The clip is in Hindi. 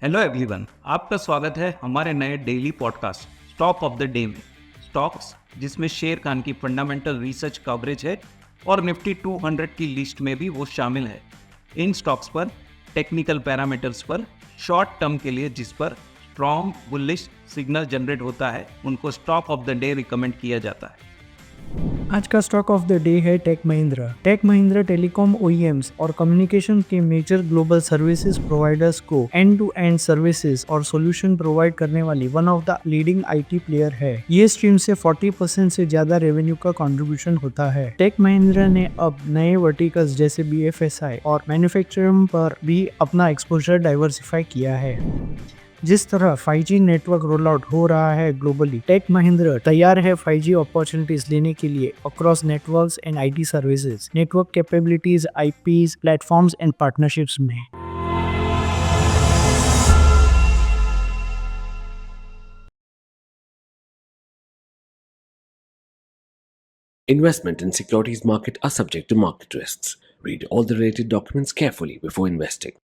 हेलो एवरीवन, आपका स्वागत है हमारे नए daily podcast stock of the day में। स्टॉक्स जिसमें शेर खान की फंडामेंटल रिसर्च कवरेज है और निफ्टी 200 की लिस्ट में भी वो शामिल है। इन स्टॉक्स पर टेक्निकल पैरामीटर्स पर शॉर्ट टर्म के लिए जिस पर स्ट्रॉन्ग बुलिश सिग्नल जनरेट होता है उनको stock of the day recommend किया जाता है। आज का स्टॉक ऑफ द डे है Tech Mahindra. Tech Mahindra telecom OEMs और कम्युनिकेशन के मेजर ग्लोबल सर्विसेज प्रोवाइडर्स को एंड टू एंड सर्विसेज और सॉल्यूशन प्रोवाइड करने वाली one of the leading IT player है। ये स्ट्रीम से 40% से ज्यादा रेवेन्यू का कंट्रीब्यूशन होता है। टेक महिंद्रा ने अब नए वर्टिकल्स जैसे BFSI और मैन्युफैक्चरिंग पर भी अपना एक्सपोजर डाइवर्सिफाई किया है। जिस तरह 5G नेटवर्क रोल आउट हो रहा है ग्लोबली, टेक महिंद्रा तैयार है 5G अपॉर्चुनिटीज लेने के लिए across networks and IT services, network capabilities, IPs, platforms and partnerships में। Investment in securities market are subject to market risks. Read all the related documents carefully before investing.